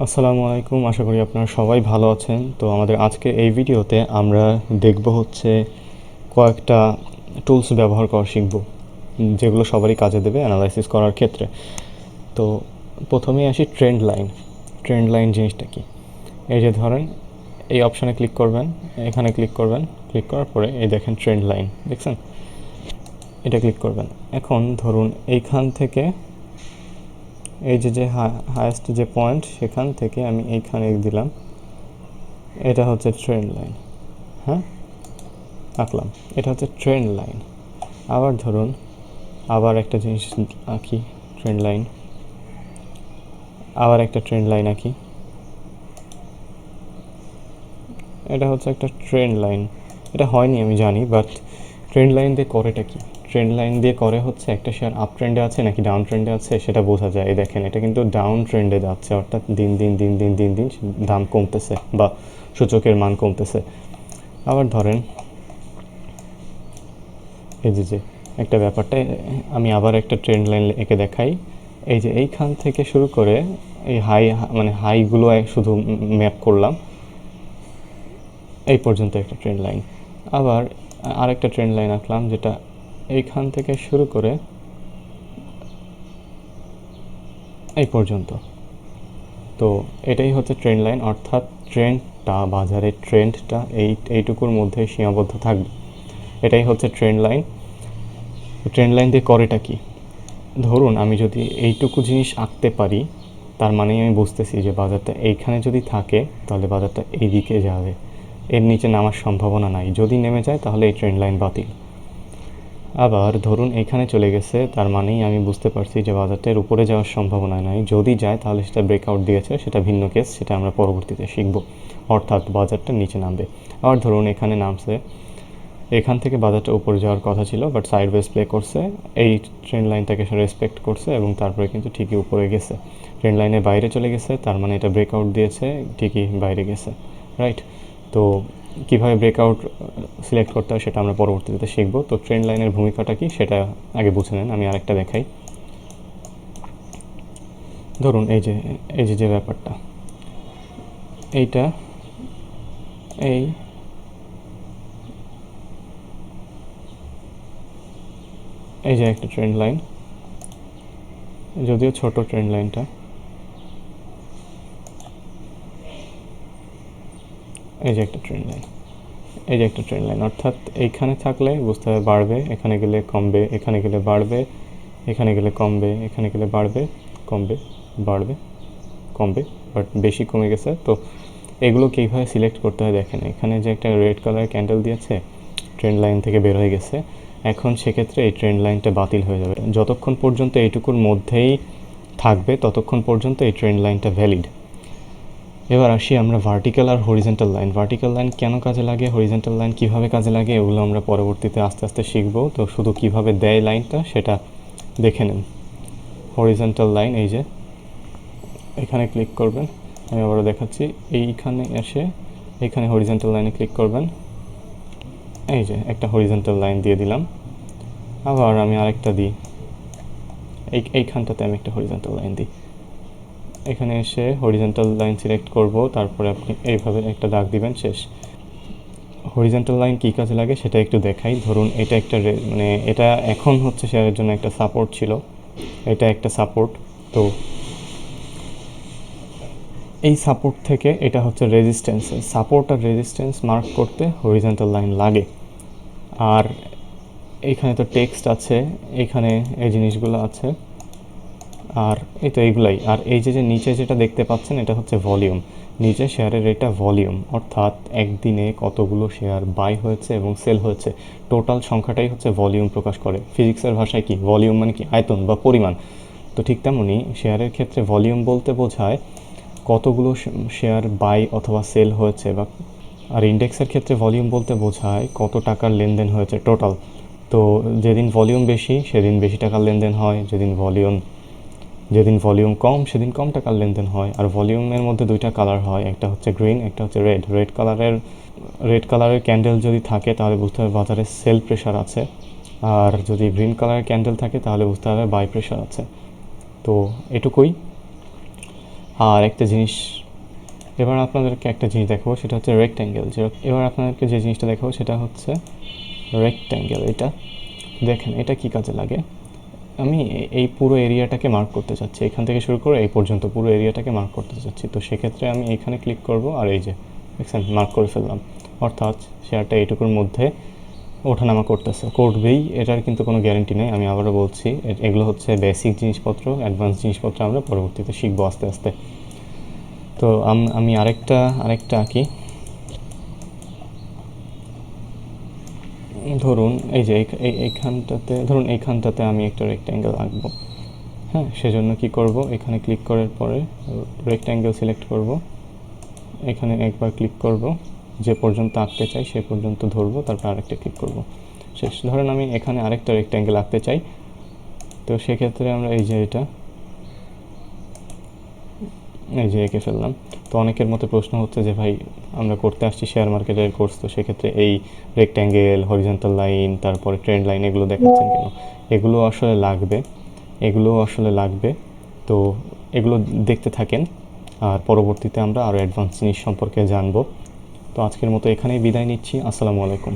আসসালামু আলাইকুম, আশা করি আপনারা সবাই ভালো আছেন। তো আমাদের আজকে এই ভিডিওতে আমরা দেখব হচ্ছে কয়েকটা টুলস ব্যবহার করা শিখব, যেগুলো সবারই কাজে দেবে অ্যানালাইসিস করার ক্ষেত্রে। তো প্রথমেই আসি ট্রেন্ড লাইন। ট্রেন্ড লাইন জিনিসটা কি? এই যে ধরেন এই অপশানে ক্লিক করবেন, এখানে ক্লিক করবেন, ক্লিক করার পরে এই দেখেন ট্রেন্ড লাইন, দেখছেন? এটা ক্লিক করবেন। এখন ধরুন এইখান থেকে এই যে হায়েস্ট যে পয়েন্ট, সেখান থেকে আমি এইখানে দিলাম, এটা হচ্ছে ট্রেন্ড লাইন। হ্যাঁ, আঁকলাম, এটা হচ্ছে ট্রেন্ড লাইন। আবার ধরুন আবার একটা জিনিস আঁকি, ট্রেন্ড লাইন, আবার একটা ট্রেন্ড লাইন আঁকি, এটা হচ্ছে একটা ট্রেন্ড লাইন। এটা হয়নি আমি জানি, বাট ট্রেন্ড লাইন দিয়ে করেটা কি? ট্রেন্ড লাইন দিয়ে করে হচ্ছে একটা শেয়ার আপ ট্রেন্ডে আছে নাকি ডাউন ট্রেন্ডে আছে সেটা বোঝা যায়। এই দেখেন, এটা কিন্তু ডাউন ট্রেন্ডে যাচ্ছে, অর্থাৎ দিন দিন দিন দিন দিন দিন দাম কমতেছে বা সূচকের মান কমতেছে। আবার ধরেন এই যে একটা ব্যাপারটা আমি আবার একটা ট্রেন্ড লাইন এঁকে দেখাই। এই যে এইখান থেকে শুরু করে এই মানে হাইগুলো শুধু ম্যাপ করলাম, এই পর্যন্ত একটা ট্রেন্ড লাইন। আবার আরেকটা ট্রেন্ড লাইন আঁকলাম, যেটা এইখান থেকে শুরু করে এই পর্যন্ত। তো এটাই হচ্ছে ট্রেন্ড লাইন, অর্থাৎ ট্রেন্ডটা, বাজারের ট্রেন্ডটা এইটুকুর মধ্যে সীমাবদ্ধ থাকবে। এটাই হচ্ছে ট্রেন্ড লাইন। ট্রেন্ড লাইন দিয়ে করেটা কি? ধরুন আমি যদি এইটুকু জিনিস আঁকতে পারি, তার মানে আমি বুঝতেছি যে বাজারটা এইখানে যদি থাকে তাহলে বাজারটা এই দিকে যাবে, এর নিচে নামার সম্ভাবনা নাই। যদি নেমে যায় তাহলে এই ট্রেন্ড লাইন বাতিল। আবার ধরুন এখানে চলে গেছে, তার মানেই আমি বুঝতে পারছি যে বাজারটা এর উপরে যাওয়ার সম্ভাবনা নাই। যদি যায় তাহলে সেটা ব্রেকআউট দিয়েছে, সেটা ভিন্ন কেস, সেটা আমরা পরবর্তীতে শিখব, অর্থাৎ বাজারটা নিচে নামবে। আবার ধরুন এখানে নামছে, এখান থেকে বাজারটা উপরে যাওয়ার কথা ছিল, বাট সাইডওয়েজ প্লে করছে, এই ট্রেন্ড লাইনটাকে সে রেসপেক্ট করছে এবং তারপরে কিন্তু ঠিকই উপরে গেছে। ট্রেন্ড লাইনের বাইরে চলে গেছে, তার মানে এটা ব্রেকআউট দিয়েছে, ঠিকই বাইরে গেছে, রাইট? তো কীভাবে ব্রেকআউট সিলেক্ট করতে হয় সেটা আমরা পরবর্তীতে শিখব। তো ট্রেন্ড লাইনের ভূমিকাটা কি সেটা আগে বুঝে নেন, আমি আরেকটা দেখাই। ধরুন এই যে ব্যাপারটা, এইটা এই এই যে একটা ট্রেন্ড লাইন, যদিও ছোট ট্রেন্ড লাইনটা, এই যে একটা ট্রেন্ড লাইন, এই যে একটা ট্রেন্ড লাইন, অর্থাৎ এইখানে থাকলে বুঝতে হবে বাড়বে, এখানে গেলে কমবে, এখানে গেলে বাড়বে, এখানে গেলে কমবে, এখানে গেলে বাড়বে, কমবে, বাড়বে, কমবে, বাট বেশি কমে গেছে। তো এগুলো কীভাবে সিলেক্ট করতে হয় দেখেন, এখানে যে একটা রেড কালারের ক্যান্ডেল দিয়েছে, ট্রেন্ড লাইন থেকে বের হয়ে গেছে। এখন সেক্ষেত্রে এই ট্রেন্ড লাইনটা বাতিল হয়ে যাবে। যতক্ষণ পর্যন্ত এইটুকুর মধ্যেই থাকবে ততক্ষণ পর্যন্ত এই ট্রেন্ড লাইনটা ভ্যালিড। এবার আসি আমরা ভার্টিক্যাল আর হরিজেন্টাল লাইন। ভার্টিক্যাল লাইন কেন কাজে লাগে, হরিজেন্টাল লাইন কীভাবে কাজে লাগে, এগুলো আমরা পরবর্তীতে আস্তে আস্তে শিখব। তো শুধু কীভাবে দেয় লাইনটা সেটা দেখে নেন। হরিজেন্টাল লাইন, এই যে এখানে ক্লিক করবেন, আমি আবারও দেখাচ্ছি, এইখানে এসে এইখানে হরিজেন্টাল লাইনে ক্লিক করবেন, এই যে একটা হরিজেন্টাল লাইন দিয়ে দিলাম। আবার আমি আরেকটা দিই, এইখানটাতে আমি একটা হরিজেন্টাল লাইন দিই, এখানে এসে হরিজেন্টাল লাইন সিলেক্ট করব, তারপরে আপনি এইভাবে একটা দাগ দিবেন, শেষ। হরিজেন্টাল লাইন কী কাজে লাগে সেটা একটু দেখাই। ধরুন এটা একটা মানে এটা এখন হচ্ছে শেয়ারের জন্য একটা সাপোর্ট ছিল, এটা একটা সাপোর্ট। তো এই সাপোর্ট থেকে এটা হচ্ছে রেজিস্ট্যান্স। সাপোর্ট আর রেজিস্ট্যান্স মার্ক করতে হরিজেন্টাল লাইন লাগে। আর এইখানে তো টেক্সট আছে, এখানে এই জিনিসগুলো আছে, আর এই তো এইগুলাই। আর এই যে নিচে যেটা দেখতে পাচ্ছেন এটা হচ্ছে ভলিউম। নিচে শেয়ারের এটা ভলিউম, অর্থাৎ একদিনে কতগুলো শেয়ার বাই হয়েছে এবং সেল হয়েছে, টোটাল সংখ্যাটাই হচ্ছে ভলিউম প্রকাশ করে। ফিজিক্সের ভাষায় কি ভলিউম মানে কি, আয়তন বা পরিমাণ। তো ঠিক তেমনই শেয়ারের ক্ষেত্রে ভলিউম বলতে বোঝায় কতগুলো শেয়ার বাই অথবা সেল হয়েছে, বা আর ইন্ডেক্সের ক্ষেত্রে ভলিউম বলতে বোঝায় কত টাকার লেনদেন হয়েছে টোটাল। তো যেদিন ভলিউম বেশি সেদিন বেশি টাকার লেনদেন হয়, যেদিন ভলিউম কম সেদিন কম টাকার লেনদেন হয়। আর ভলিউমের মধ্যে দুইটা কালার হয়, একটা হচ্ছে গ্রিন, একটা হচ্ছে রেড। রেড কালারের ক্যান্ডেল যদি থাকে তাহলে বুঝতে হবে বাজারে সেল প্রেশার আছে, আর যদি গ্রিন কালারের ক্যান্ডেল থাকে তাহলে বুঝতে হবে বাই প্রেশার আছে। তো এটুকুই। আর একটা জিনিস, এবার আপনাদেরকে একটা জিনিস দেখাবো, সেটা হচ্ছে রেক্ট্যাঙ্গেল। এবার আপনাদেরকে যে জিনিসটা দেখাবো সেটা হচ্ছে রেক্ট্যাঙ্গেল। এটা দেখেন এটা কি কাজে লাগে। আমি এই পুরো এরিয়াটাকে মার্ক করতে চাচ্ছি, এখান থেকে শুরু করে এই পর্যন্ত পুরো এরিয়াটাকে মার্ক করতে চাচ্ছি। তো সেক্ষেত্রে আমি এখানে ক্লিক করব, আর এই যে দেখছেন মার্ক করে ফেললাম। অর্থাৎ শেয়ারটা এইটুকুর মধ্যে ওঠানামা করবেই, এটার কিন্তু কোনো গ্যারান্টি নেই। আমি আবারও বলছি, এগুলো হচ্ছে বেসিক জিনিসপত্র, অ্যাডভান্স জিনিসপত্র আমরা পরবর্তীতে শিখবো আস্তে আস্তে। তো আমি আরেকটা আঁকি। ধরুন এই যে এইখানটাতে আমি একটা রেক্ট্যাঙ্গেল আঁকবো। হ্যাঁ, সেজন্য কি করব, এখানে ক্লিক করার পরে রেক্ট্যাঙ্গেল সিলেক্ট করব, এখানে একবার ক্লিক করব, যে পর্যন্ত আঁকতে চাই সে পর্যন্ত ধরবো, তারপর আরেকটা ক্লিক করব, শেষ। ধরেন আমি এখানে আরেকটা রেক্ট্যাঙ্গেল আঁকতে চাই, তো সেক্ষেত্রে আমরা এই যে এঁকে ফেললাম। তো অনেকের মধ্যে প্রশ্ন হচ্ছে যে ভাই, আমরা করতে আসছি শেয়ার মার্কেটের কোর্স, তো সেক্ষেত্রে এই রেক্ট্যাঙ্গেল, হরিজন্টাল লাইন, তারপরে ট্রেন্ড লাইন এগুলো দেখাচ্ছেন কেন? এগুলো আসলে লাগবে। তো এগুলো দেখতে থাকেন, আর পরবর্তীতে আমরা আরও অ্যাডভান্স জিনিস সম্পর্কে জানবো। তো আজকের মতো এখানেই বিদায় নিচ্ছি। আসসালামু আলাইকুম।